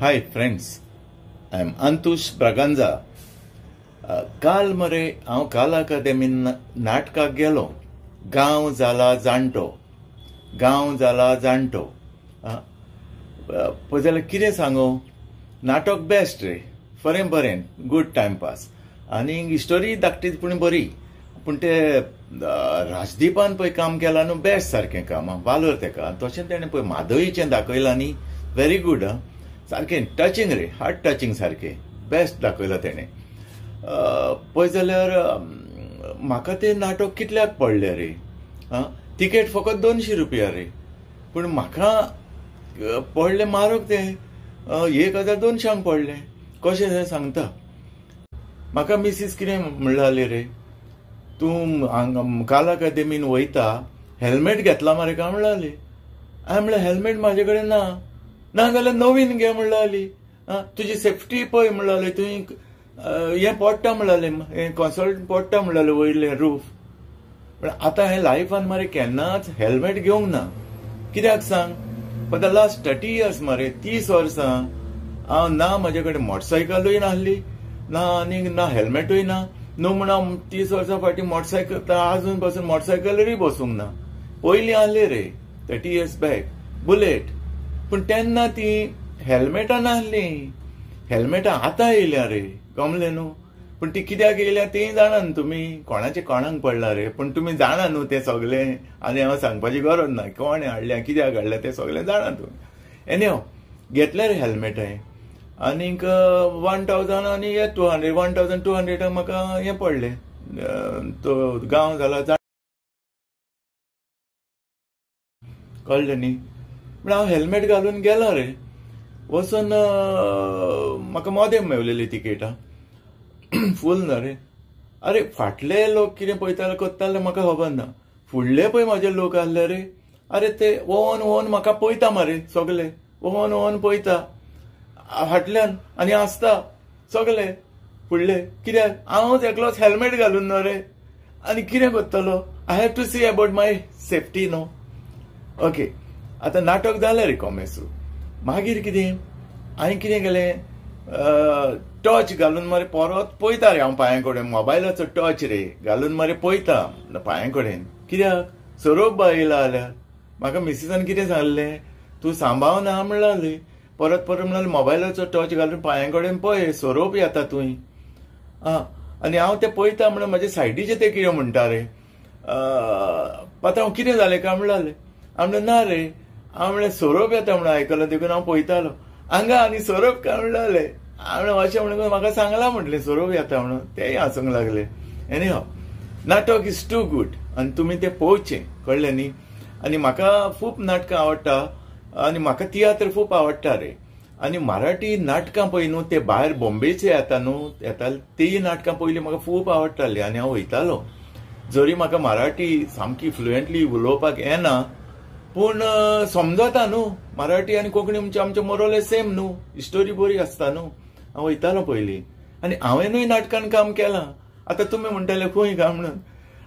Hi friends, I am Antush Braganza. काल मरे हांव काल अकादेमीन नाटकाक गेलो. गांव जाला जाणटो, गांव जाला जाणटो. पळय जाल्यार कितें सांगू, नाटक बेस्ट रे, बरें गूड टायमपास. आनी स्टोरी धाकटी पूण बरी. पूण ते राजदीपान पळय काम केलां न्हू, बेस्ट सारकें काम. वालोर तेका तशें तेणें पळय माधवीचें दाखयलां न्ही, व्हेरी गूड. सारकें टचिंग रे, हार्ट टचिंग सारकें बेस्ट दाखयलां तेणें. पळय जाल्यार म्हाका तें नाटक कितल्याक पडलें रे. तिकेट फकत 200 रुपया रे. पूण म्हाका पडलें म्हारग तें 1200 पडलें. कशें तें सांगता. म्हाका मिसीस कितें म्हणटाली रे, तूं काल अकादेमीन वयता, हेल्मेट घेतला मरे काय म्हणटाली. हांवें म्हणलें हेल्मेट म्हाजे कडेन ना जाल्यार नवीन घे म्हणटाली. तुजी सेफ्टी पळय म्हणटाली, तुवें हें पडटा म्हणटालें, हें कन्सल्ट पडटा म्हणटालें वयलें रूफ. पण आतां हें लायफान मरे केन्नाच हेल्मेट घेवंक ना. कित्याक सांग, फॉर द लास्ट 30 years मरे 30 वर्सां हांव ना म्हाजे कडेन मोटरसायकलूय नासली, ना आनी ना हेल्मेटूय ना. न्हू म्हण हांव 30 वर्सां फाटीं मोटरसायकल आजून पासून मोटरसायकलूय बसूंक ना. पयलीं आहली रे 30 years बॅक बुलेट, पूण तेन्ना ती हेल्मेटां नासलीं. हेल्मेटां आतां येयल्या रे, कमलें न्हू. पूण ती कित्याक येयल्या तें जाणा न्हू तुमी, कोणाच्या कोणाक पडला रे. पूण तुमी जाणा न्हू तें सगळें, आनी हांव सांगपाची गरज ना कोणें हाडलें, कित्याक हाडलें तें सगळें जाणा तुमी. एनी हांव घेतलें रे हेल्मेट हांवें. आनीक 1000 आनी 200 1200 म्हाका हें पडलें. तो गांव जाला कळ्ळें न्ही. पूण हांव हेल्मेट घालून गेलो रे. वचून म्हाका मोदें मेवलेली तिकेटां फूल ना रे. अरे फाटले लोक कितें पळयताले कोत्ताले म्हाका खबर ना, फुडले पळय म्हाजे लोक आहले रे. अरे ते ओवन म्हाका पळयता मरे सगळे, ओवन पळयता फाटल्यान आनी आसता सगळे फुडले. कित्याक हांवूच एकलोच हेल्मेट घालून ना रे. आनी कितें कोत्तलो, I have to see about my safety न्हू. ओके, आतां नाटक जालें रे कॉमेसू. मागीर कितें हांवें कितें केलें, टॉर्च घालून मरे परत पळयता रे हांव पांया कडेन. मोबायलाचो टॉर्च रे घालून मरे पळयता पांया कडेन. कित्याक सोरोप बाय येयला जाल्यार. म्हाका मिसिसान कितें सांगलें, तूं सांबाळना म्हणलाली. परत म्हणलें मोबायलाचो टॉर्च घालून पांया कडेन पळय, सोरोप येता तुवें. आनी हांव तें पळयता म्हणून म्हाजे सायडीचे ते कितें म्हणटा रे. पात्रांव कितें जालें काय म्हणलें. हांव म्हणलें ना रे, हांव म्हणलें सोरोप येता म्हणून आयकलां, देखून हांव पळयतालो. हांगा आनी सोरोप काय म्हणलें. हांव म्हणलें अशें म्हणून म्हाका सांगलां म्हटलें सोरोप येता म्हणून. तेय हांसूंक लागले. एनी हांव नाटक इज टू गूड आनी तुमी तें पळोवचें, कळ्ळें न्ही. आनी म्हाका खूब नाटकां आवडटा आनी म्हाका तियात्र खूब आवडटा रे. आनी मराठी नाटकां पळय न्हू, ते भायर बॉम्बेचे येता न्हू, येताले तीय नाटकां पयलीं म्हाका खूब आवडटालीं आनी हांव वयतालो. जरी म्हाका मराठी सामकी फ्लुएंटली उलोवपाक येना, पूण समजता न्हू. मराठी आनी कोंकणी म्हणजे आमचे मोरले सेम न्हू, स्टोरी बरी आसता न्हू. हांव वयतालो पयलीं आनी हांवेनूय नाटकान काम केलां. आतां तुमी म्हणटाले खंय काय म्हणून,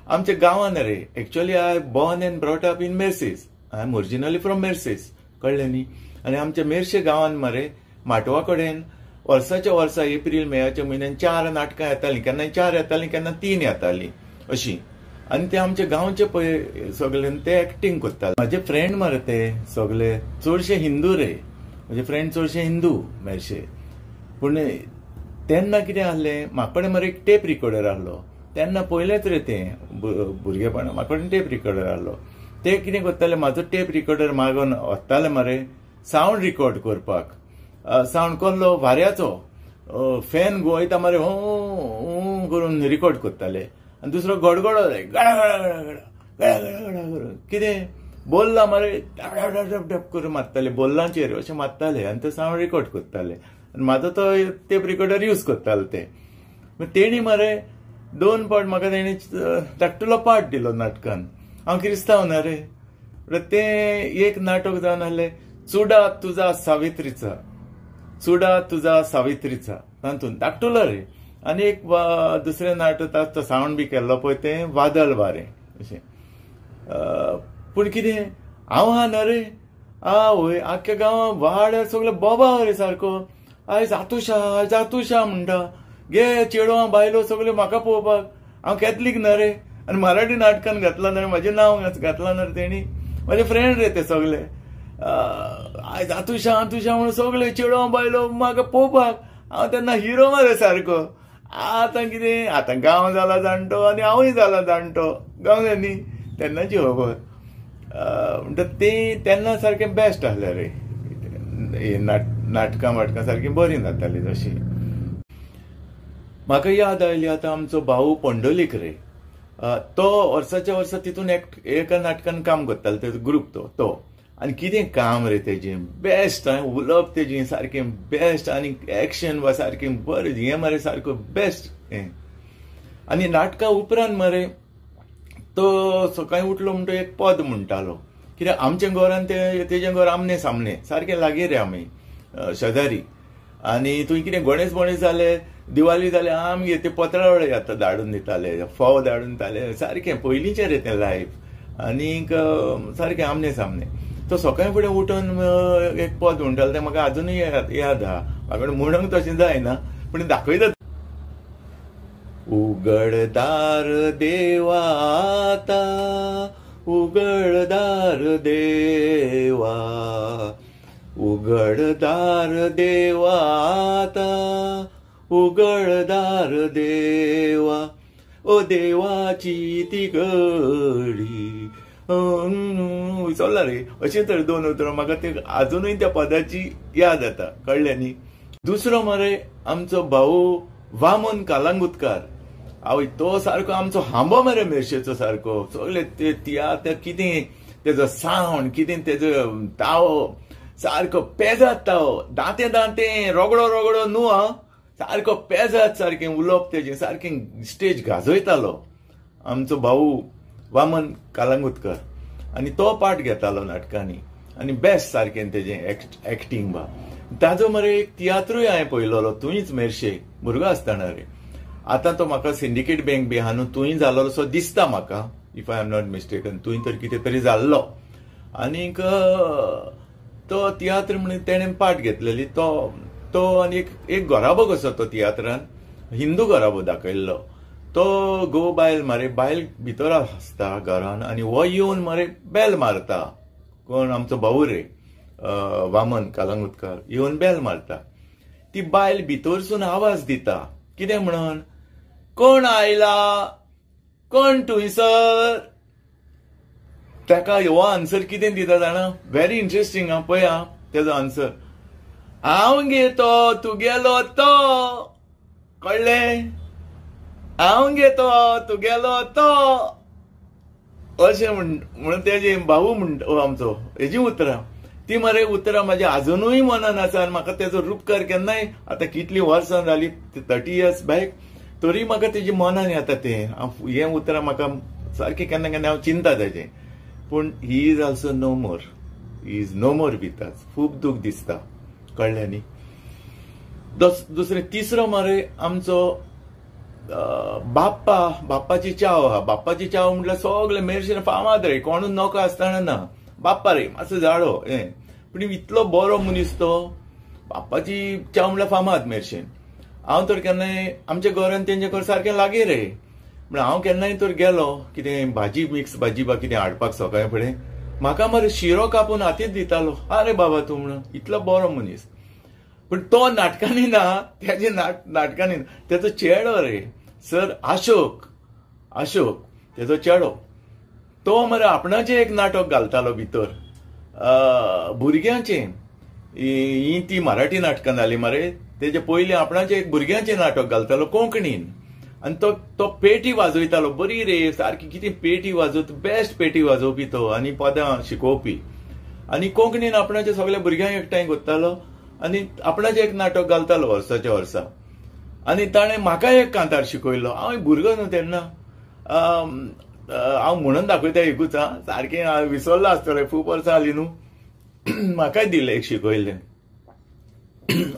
आमच्या गांवान रे. Actually I born and brought up in Merces. I am originally from Merces, कळ्ळें न्ही. आनी आमच्या मेर्शे गांवान मरे माटवा कडेन वर्साच्या वर्सा एप्रील मेच्या म्हयन्यान 4 नाटकां येतालीं. केन्ना 4 येतालीं, केन्ना 3 येतालीं अशीं. आनी ते आमचे गांवचे पळय सगळे ते एक्टिंग करताले. म्हाजे फ्रेंड मरे ते सगळे चडशे हिंदू रे. म्हजे फ्रेंड चडशे हिंदू मेर्शे. पूण तेन्ना कितें आहलें, म्हाका कडेन मरे एक टेप रिकॉर्डर आहलो. तेन्ना पयलेंच रे तें भुरगेपणा. म्हाका कडेन टेप रिकॉर्डर आहलो. ते कितें करताले, म्हाजो टेप रिकॉर्डर मागून वताले मरे सावंड रिकॉर्ड करपाक. सावंड कसलो वाऱ्याचो, फॅन घुंवयता मरे हू करून रिकॉर्ड करताले. आनी दुसरो गडगडो जाय, गडा गडा गडा गडा गडा गडा गडा करून. कितें बोल्ला मरे डब डब करून मारताले, बोल्लांचेर अशें मारताले आनी ते सावंड रिकॉर्ड करताले. आनी म्हाजो तो टेप रिकॉर्डर यूज करतालो ते. तेणी मरे 2 पावट म्हाका तेणी धाकटुलो पार्ट दिलो नाटकान. हांव क्रिस्तांव न्हय रे. तें एक नाटक जावन आहलें, चुडा तुजा सावित्रीचा, चुडा तुजा सावित्रीचा. तातूंत धाकटुलो रे. आनी एक दुसरें नाटक तो सावंड बी केल्लो पळय तें वादळ वारें अशें. पूण कितें हांव आहा न्हय रे, आवय आख्ख्या गांवांत वाड्यार सगळे बोबा रे सारको. आयज जातुशा म्हणटा. गे चेडवां बायलो सगळे म्हाका पळोवपाक. हांव कॅथलीक न्हय रे आनी मराठी नाटकान घातला न्हय, म्हाजें नांव घातला न्हय तेणी. म्हाजे फ्रेंड रे ते सगळे. आयज जातुशा म्हणून सगळे चेडवां बायलो म्हाका पळोवपाक. हांव तेन्ना हिरो मरे सारको. आतां कितें, आतां गांव जाला जाणटो आनी हांवूय जाला जाणटो. गावलें न्ही तेन्नाची खबर. म्हणटा तें तेन्ना सारकें बेस्ट आहलें रे. नाटकां सारकी बरी जाताली तशी. म्हाका याद आयली आतां आमचो भाऊ पंडोलीक रे. तो वर्साच्या वर्सा तितून एका नाटकान काम करतालो, तेजो ग्रूप तो. आनी कितें काम रे तेजें, बेस्ट. उलोवप तेजें सारकें बेस्ट आनी एक्शन वा सारकें बरें. हें मरे सारको बेस्ट हें. आनी नाटका उपरांत मरे तो सकाळीं उठलो म्हणटो एक पद म्हणटालो. कित्याक आमच्या घरान तेजें घर आमने सामने सारकें लागीं रे आमी शेजारी. आनी थंय कितें गणेश जाले, दिवाळी जाले, आमगे ते पत्रावळे आतां धाडून दिताले, फोव धाडून दिताले. सारकें पयलींचें रे तें लायफ. आनीक सारकें आमने सामने. तो सकाळीं फुडें उठून एक पद म्हणटालो तें म्हाका अजुनूय याद आहा. म्हाका म्हणूंक तशें जायना पूण दाखयता. उगडदार देवा आता, उगडदार देवा, उगडदार देवा आता, उगडदार देवा, ओ देवाची ती घडी. विसरला रे. अशें तर दोन उतरां म्हाका ते अजुनूय त्या पदाची याद येता. कळ्ळें न्ही. दुसरो मरे आमचो भाऊ वामन कालांगुटकार. आवय तो सारको आमचो हांबो मरे मेर्शेचो सारको. सगळे ते तियात्र कितें तेजो सावंड, कितें तेजो तावो सारको पेजात तावो. दांते रगडो न्हू. सारको पेजात सारकें उलोवप तेजें सारकें स्टेज गाजयतालो आमचो भाऊ वामन कालांगुटकर. आनी तो पार्ट घेतालो नाटकांनी. आनी बेस्ट सारकें तेजें एक्टिंग बा. ताजो मरे एक तियात्रूय हांवें पळयलोलो थंयच मेर्शे भुरगो आसतना रे. आतां तो म्हाका सिंडिकेट बँक बी आहा न्हू थंय जाल्लो सो दिसता म्हाका, if I am not mistaken. थंय तर कितें तरी जाल्लो. आनीक तो तियात्र म्हणून तेणें पार्ट घेतलेली. तो आनी एक घोराबो कसो तो तियात्रान हिंदू घोराबो दाखयल्लो. तो गो बायल मारे बायल भितर आसता घरान आनी हो येवन मारे बेल मारता. कोण आमचो भाऊ रे वामन कालांगुटकार येवन बेल मारता. ती बायल भितरसून आवाज दिता. कितें म्हणून, कोण आयला, कोण थंयसर. ताका हो आन्सर कितें दिता जाणा. व्हेरी इंटरेस्टिंग आहा. पळया तेजो आन्सर. हांव घेतो तुगेलो तो. कळ्ळें. हांव घेतो तुगेलो तो. अशें म्हणून तेजे भाऊ म्हणटा आमचो. हेजी उतरां ती मरे उतरां म्हाज्या अजुनूय मनान आसा. आनी म्हाका तेजो रूपकार केन्नाय आतां कितलीं वर्सां जालीं 30 years बॅक तरी म्हाका तेजी मनान येता तें. हें उतरां म्हाका सारकें केन्ना केन्ना हांव चिंता तेजें. पूण he is also no more. He is no more with us. खूब दूख दिसता. कळ्ळें न्ही. दुसरें तिसरो मरे आमचो बाप्पाची चाव आहा. बाप्पाची चाव म्हटल्यार सगळे मेर्शेन फामाद रे. कोणूच नोको आसतना ना. बाप्पा रे मातसो जाडो हें. पूण इतलो बरो मनीस तो. बाप्पाची चाव म्हळ्यार फामाद मेर्शेन. हांव तर केन्नाय आमच्या घरान तेंचे घर सारकें लागीं रे. म्हळ्यार हांव केन्नाय तर गेलो कितें भाजी मिक्स भाजी बा कितें हाडपाक सकाळीं फुडें म्हाका मरे शिरो कापून हातींत दितालो. अरे बाबा तूं म्हणून इतलो बरो मनीस. पूण तो नाटकांनी ना. तेजे नाटकांनी तेजो चेडो रे सर अशोक तेजो चेडो तो मरे आपणाचें एक नाटक घालतालो भितर भुरग्यांचें. ही ती मराठी नाटकां जाली मरे. तेजे पयलीं आपणाचें एक भुरग्यांचें नाटक घालतालो कोंकणीन. आनी तो पेटी वाजयतालो बरी रे सारकी. कितें पेटी वाजोवता. बेस्ट पेटी वाजोवपी तो आनी पदां शिकोवपी. आनी कोंकणीन आपणाच्या सगळ्या भुरग्यांक एकठांय करतालो आनी आपणाचें एक नाटक घालतालो वर्साच्या वर्सा. आनी ताणें म्हाका एक कांतार शिकयलो. हांव भुरगो न्हू तेन्ना. हांव म्हणून दाखयता एकूच आं. सारकें विसरलो आसतलें खूब वर्सां जालीं न्हू. म्हाकाय दिलें एक शिकयलें.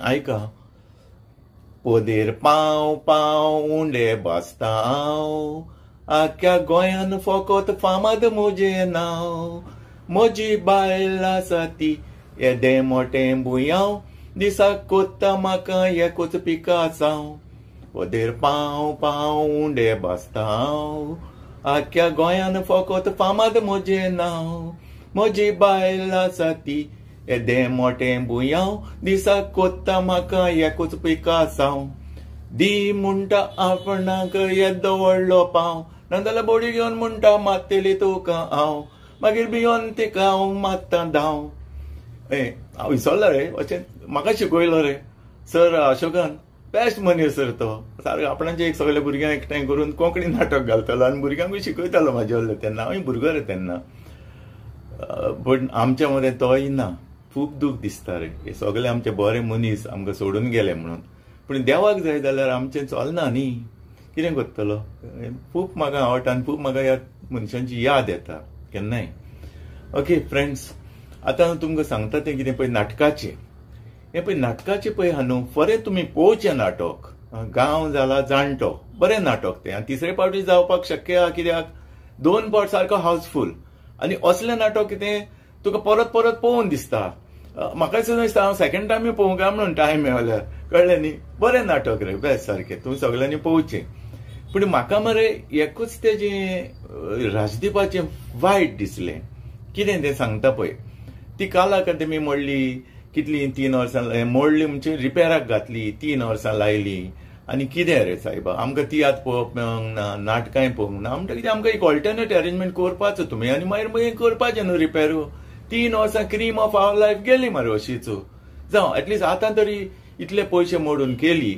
आयका. पोदेर पांव पांव उंडे बसता हांव. आख्या गोंयान फकत फामाद म्हजें नांव. म्हजी बायल आसा ती येदें मोटें बुयांव दिसाक कोत्ता म्हाका एकूच पिकासांव पदेर पाव पाव उंडे बसता हांव आख्या गोंयान फकत फामाद म्हजें नांव म्हजी बायल आसा ती येदें मोटें बुयांव दिसाक कोत्ता म्हाका एकूच पिकासांव दी म्हणटा आपणाक येदो व्हडलो पाव नाजाल्यार बोडी घेवन म्हणटा मात्तेली तुका हांव मागीर भियोन तिका हांव मात्ता धांव हांव विसरलो रे अशें म्हाका शिकयलो रे सर अशोकान बेस्ट मनीस सर तो सारको आपणाचे एक सगळे भुरग्यांक एकठांय करून कोंकणी नाटक घालतालो आनी भुरग्यांकूय शिकयतालो म्हाजे वयले तेन्ना हांव भुरगो रे तेन्ना पण आमच्या मदें तोय ना खूब दूख दिसता रे हे सगळे आमचे बरे मनीस आमकां सोडून गेले म्हणून पूण देवाक जाय जाल्यार आमचें चलना न्ही कितें करतलो खूब म्हाका आवडटा आनी खूब म्हाका ह्या मनशांची याद येता केन्नाय ओके फ्रेंड्स आतां हांव तुमकां सांगता तें कितें पळय नाटकाचें हें पळय नाटकाचें पळय हा न्हू बरें तुमी पळोवचें नाटक गांव जाला जाणटो बरें नाटक तें आनी तिसरे फावटी जावपाक शक्य आहा कित्याक 2 फावट सारको हावसफूल आनी असलें नाटक कितें तुका परत परत पळोवन दिसता म्हाका सुद्दां दिसता हांव सेकंड टायम पळोवंक काय म्हणून टायम मेळल्यार कळ्ळें न्ही बरें नाटक रे बेस्ट सारकें तुमी सगळ्यांनी पळोवचें पूण म्हाका मरे एकूच तेजें राजदीपाचें वायट दिसलें कितें तें सांगता पळय ती कला अकादेमी मोडली कितली 3 वर्सां मोडली म्हणजे रिपेराक घातली 3 वर्सां लायली आनी कितें रे सायबा आमकां तियात्र पळोवप मेळोंक ना नाटकांय पळोवंक ना म्हणटा कितें आमकां एक ऑल्टरनेट अरेंजमेंट करपाचो तुमी आनी मागीर करपाचें न्हू रिपेरू 3 वर्सां क्रीम ऑफ आवर लायफ गेली मरे अशीच जावं एटलिस्ट आतां तरी इतले पयशे मोडून केली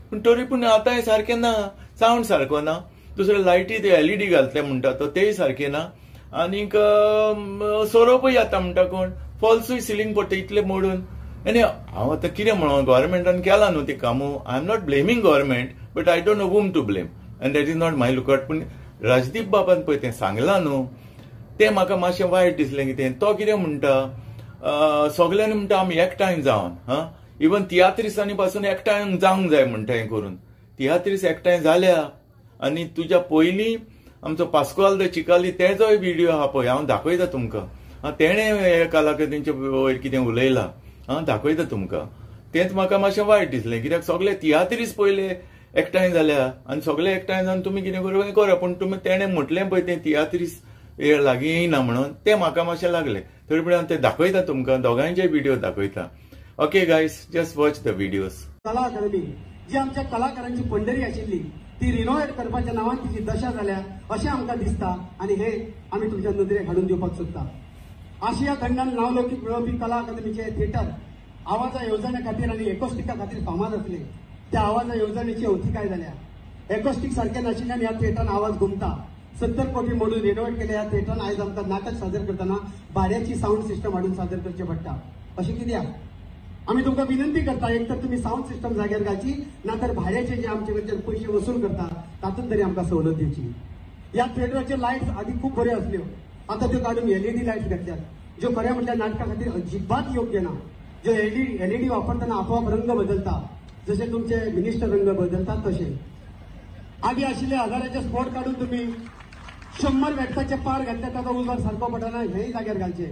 पूण तरी पूण आतां हें सारकें ना सावंड सारको ना दुसरे लायटी ते LED घालतले म्हणटा तो तेय सारकें ना आनीक सोरोपूय येता म्हणटा कोण फॉल्सूय सिलींग पडटा इतले मोडून आनी हांव आतां कितें म्हणून गोव्हर्मेंटान केलां न्हू ती कामू I am not blaming government but I don't know whom to blame and that is not my lookout पूण राजदीप बाबान पळय तें सांगलां न्हू तें म्हाका मातशें वायट दिसलें कितें तो कितें म्हणटा सगल्यांनी म्हणटा आमी एकठांय जावन इवन तियात्रिसांनी पासून एकठांय जावंक जाय म्हणटा हें करून तियात्रीस एकठांय जाल्या आनी तुज्या पयलीं आमचो पास्कोआल द चिकाली तेजोय व्हिडिओ आहा पळय हांव दाखयता तुमकां तेणें हे कलाकृतींचे वयर कितें उलयलां दाखयता तुमकां तेंच म्हाका मातशें वायट दिसलें कित्याक सगळे तियात्रीस पयले एकठांय जाल्या आनी सगळे एकठांय जावन तुमी कितें करप करा पूण तुमी तेणें म्हटलें पळय तें तियात्रीस हे लागीं येयना म्हणून तें म्हाका मातशें लागलें तरी पूण हांव तें दाखयता तुमकां दोगांयचे व्हिडिओ दाखयता okay guys just watch the videos कला अकादमी जी आमच्या कलाकारांची पंढरी आशिल्ली ती रिनोवेट करपाच्या नांवान तिची दशा जाल्या अशें आमकां दिसता आनी हे आमी तुमच्या नदरेक हाडून दिवपाक सोदता आशिया खंडान नावलौकीक मेळोवपी कला अकादमीचे थिएटर आवाजा येवजणे खातीर आनी एकॉस्टिका खातीर फामाद आसले त्या आवाजा येवजणेची अवतिकाय जाल्या एकॉस्टिक सारकें नाशिल्ल्यान ह्या थिएटरान आवाज घुमता 70 कोटी मोडून रिनोवेट केल्या ह्या थिएटरान आयज आमकां नाटक सादर करतना भाड्याची साऊंड सिस्टम हाडून सादर करचें पडटा अशें कित्याक आमी तुमकां विनंती करता एक तर तुमी साऊंड सिस्टम जाग्यार घालची नातर भाड्याचे जे आमचे कडच्यान पयशे वसूल करता तातूंत तरी आमकां सवलत दिवची ह्या थिएटराच्यो लायट्स आदी खूब बऱ्यो आसल्यो आतां त्यो काडून LED लायट्स घातल्यात ज्यो खऱ्या म्हटल्यार नाटका खातीर अजिबात योग्य ना ज्यो LED वापरतना आपोआप रंग बदलता जशे तुमचे मिनिस्टर रंग बदलतात तशे आदी आशिल्ले हजाराचे स्पॉट काडून तुमी 100 वॅट्साचे पार घातले ताका उजवाड सारको पडना हेय जाग्यार घालचे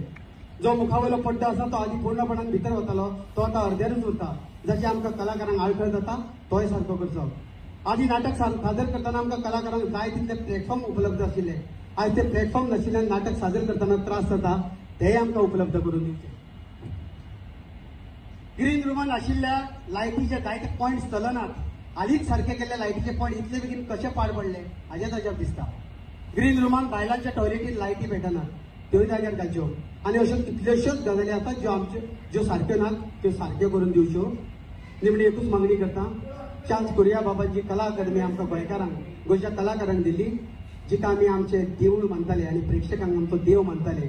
जो मुखावयलो पड्डो आसा तो आदी पूर्णपणान भितर वतालो तो आतां अर्द्यारूच उरता जशें आमकां कलाकारांक आळखळ जाता तोय सारको करचो आदी नाटक सादर करतना आमकां कलाकारांक जाय तितले प्लॅटफॉर्म उपलब्ध आशिल्ले आयज ते प्लॅटफॉर्म नाशिल्ल्यान नाटक सादर करतना त्रास जाता तेय आमकां उपलब्ध करून दिवचे ग्रीन रुमान आशिल्ल्या लायटीचे जायते पॉयंट्स चलनात हालींच सारके केल्ले लायटीचे पॉयंट इतले बेगीन कशे पाड पडले हाचेच अजाप दिसता ग्रीन रुमान बायलांच्या टॉयलेटीन लायटी पेटनात त्यो जाग्यार घालच्यो आनी अश्यो कितल्योश्योच गजाली आसात ज्यो सारक्यो नात त्यो सारक्यो करून दिवच्यो निमणी एकूच मागणी करता चान्स करुया बाबा जी कला अकादमी आमकां गोंयकारांक गोंयच्या कलाकारांक दिल्ली जिका आमी आमचे देवूळ मानताले आनी प्रेक्षकांक आमचो देव मानताले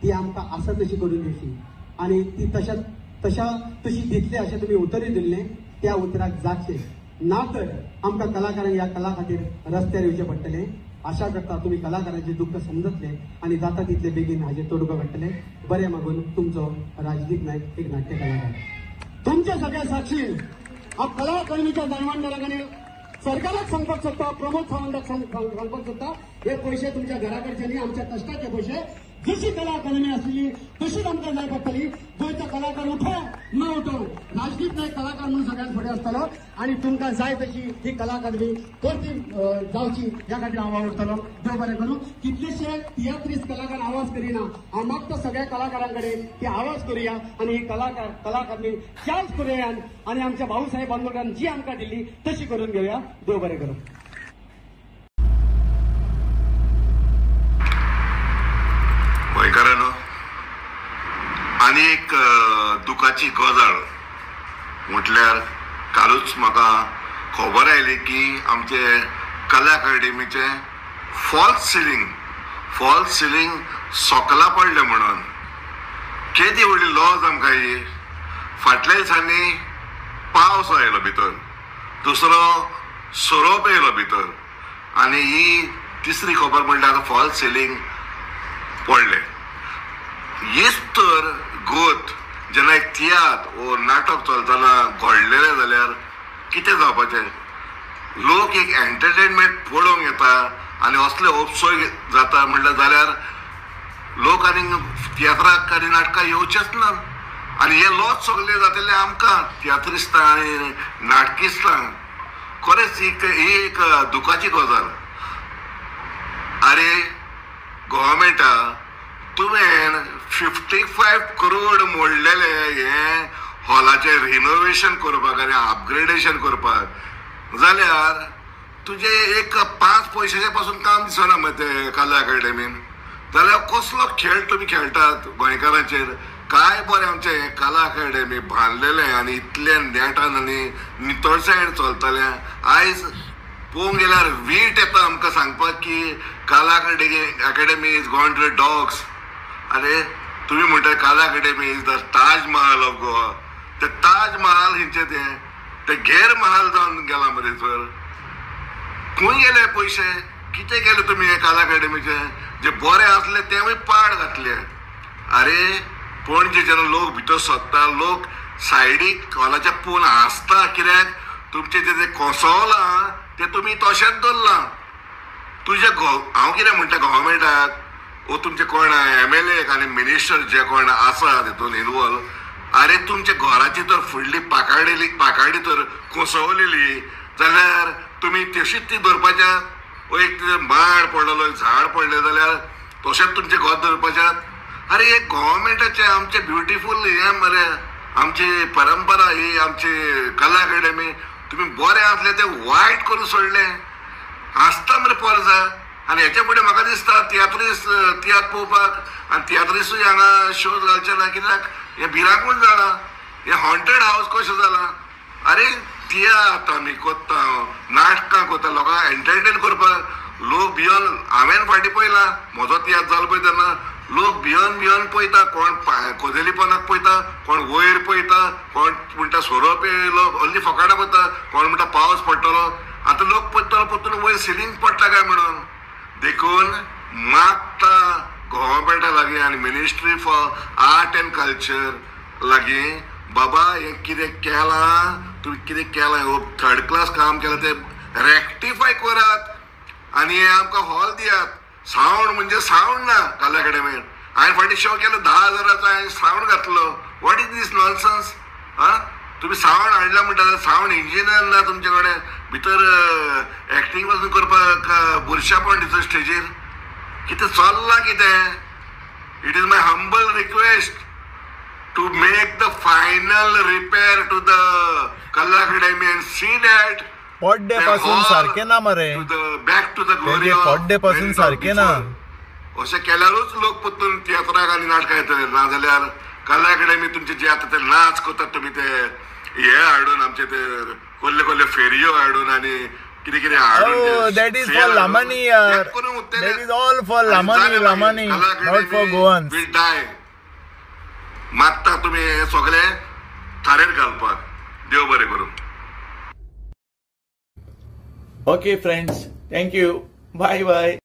ती आमकां आसा तशी करून दिवची आनी ती तशी दितली अशें तुमी उतरूय दिल्लें त्या उतराक जातचें ना तर आमकां कलाकारांक ह्या कला खातीर रस्त्यार येवचें पडटलें आशा करता तुम्ही कलाकारांचे दुःख समजतले आणि जाता तितले बेगीन हाजे तोडगो काडटले बरें मागून तुमचो राजदीप नायक एक नाट्य कलाकार तुमच्या सगळ्या साक्षीन हा कला अकादमीच्या जाणवणदाराक आनी सरकाराक सांगपाक सोदता प्रमोद सावंताक सांगपाक सोदता हे पैसे तुमच्या घरा कडचे न्ही आमच्या कश्टाचे पैसे जशी कला अकादमी आसली तशीच आमकां जाय पडटली. गोंयचो कलाकार उठो न उठो, राजदीप नायक कलाकार म्हणून सगळ्यांत फुडें आसतलो आणि तुमकां जाय तशी ही कला अकादमी करची जावची ह्या खातीर हांव आवडटलो. देव बरें करूं. कितलेशे तियात्रीस कलाकार आवाज करिना. हांव मागता सगळ्या कलाकारां कडेन की आवाज करुया आणि ही कला अकादमी चार्ज करुया आणि आमच्या भाऊसाहेब बांदोड्यान जी आमकां दिल्ली तशी करून घेवया. देव बरें करूं. गोंयकारांनो, आनी एक दुखाची गजाल म्हटल्यार कालूच म्हाका खबर आयली की आमचे कला अकादमीचे फॉल्स सिलींग सोकला पडले म्हणून. केदी व्हडली लॉस आमकां ही. फाटल्या दिसांनी पावस आयलो भितर, दुसरो सोरोप येयलो भितर आनी ही तिसरी खबर म्हणल्यार फॉल्स सिलींग पडले. हीच तर गोत जेन्ना एक तियात्र वो नाटक चलतना घडलेलें जाल्यार कितें जावपाचें. लोक एक एंटरटेनमेंट पळोवंक येता आनी असले ओपसोय जाता म्हणल्यार जाल्यार लोक आनी तियात्राक आनी नाटकां येवचेच ना. आनी हे लॉस सगळे जातले आमकां तियात्रिस्तां आनी नाटकिस्तांक. खरेंच ही एक दुखाची गजाल. अरे गव्हर्मेंटा तुवें 55 करोड मोडलेले हे हॉलाचें रिनोवेशन करपाक आनी अपग्रेडेशन करपाक, जाल्यार तुजे एक 5 पयशांचे पासून काम दिसना मग ते कला अकादमीन. जाल्यार कसलो खेळ तुमी खेळटात गोंयकारांचेर. काय बरें आमचें कला अकादमी बांदलेलें आनी इतलें नेटान आनी नितळसायेन चलतलें. आयज पळोवंक गेल्यार वीट येता आमकां सांगपाक की Kala Akademi is gone to the dogs. अरे तुम्ही म्हणटा Kala Akademi is the Taj Mahal of Goa. ते ताज महाल हेंचे ते गैर महाल जावन गेला मरे. तर खंय गेले पयशे? कितें केले तुमी हे कला अकादमीचे? जे बरें आसले तेवूय पाड घातले. अरे पणजे जेन्ना लोक भितर सोदता, लोक सायडीक हॉलाच्या पळोवन हांसता. कित्याक तुमचे जे कोसवलां ते तुमी तशेंच दवरलां. तुजे हांव कितें म्हणटा गव्हर्मेंटाक वो तुमचे कोण MLA आनी मिनिस्टर जे कोण आसा तितून इनवॉल्व, अरे तुमच्या घराची तर फुडली पाकाडी तर कोसवलेली जाल्यार तुमी तशीच ती दवरपाच्या. एक माड पडलेलो, झाड पडले जाल्यार तशेंच तुमचे घर दवरपाच्यात. अरे हे गव्हर्मेंटाचे आमचे ब्युटिफूल हे मरे आमची परंपरा ही आमची कला अकादमी तुम्ही बरें आसले ते वायट करून सोडले. हांसता मरे परजा. आनी हेच्या फुडें म्हाका दिसता तियात्र पळोवपाक आनी तियात्रिसूय हांगा शोज घालचे ना. कित्याक हे भिरांकूळ जाला. हे हॉन्टेड हावस कशें जाला. अरे तियात्र आमी कोत्ता, नाटकां कोत्ता, लोकांक एंटरटेन करपाक. लोक भियोन हांवें फाटीं पळयलां म्हजो तियात्र जालो पळय तेन्ना लोक भियोन पळयता. कोण कोजेलीपणाक पळयता, कोण वयर पळयता, कोण म्हणटा सोरोप येयलो हल्ली फकाणां पळयता, कोण म्हणटा पावस पडटलो. आतां लोक पळयतलो परतून वयर सिलींग पडटा काय म्हणून. देखून मागता गव्हर्मेंटा लागीं आनी ministry for art end culture लागीं, बाबा हें कितें केलां, तुमी कितें केलां, थर्ड क्लास काम केलां ते रेक्टिफाय करात आनी हे आमकां हॉल दियात. सावंड म्हणजे सावंड ना कला अकादमीन. हांवें फाटीं शो केलो 10,000चा हांवें सावंड घातलो. What is this nonsense. तुम्ही सावंड हाडला म्हणटा, सावंड इंजिनियर ना तुमचे कडेन. भितर एक्टींग पासून करपाक बुरशापण दिता स्टेजीर. कितें चल्लां कितें. It is my humble request to make the final repair to the Kala Akademi end see that पड्डे पासून सारखे ना मरे. Back to the glory. पड्डे पासून सारखे ना. अशें केल्यारूच लोक परतून तियात्राक आनी नाटकां येतले. ना जाल्यार कला अकादमी तुमचे जे आतां ते नाच करतात तुमी ते हे हाडून आमचे ते कसले फेरयो हाडून आनी कितें कितें हाडून. दॅट इज फॉर लामानी यार. That is all for Lamani not for Goans. Will die. मागता तुमी हे सगळे थारेर घालपाक. देव बरें करूं. Okay friends, thank you. Bye bye.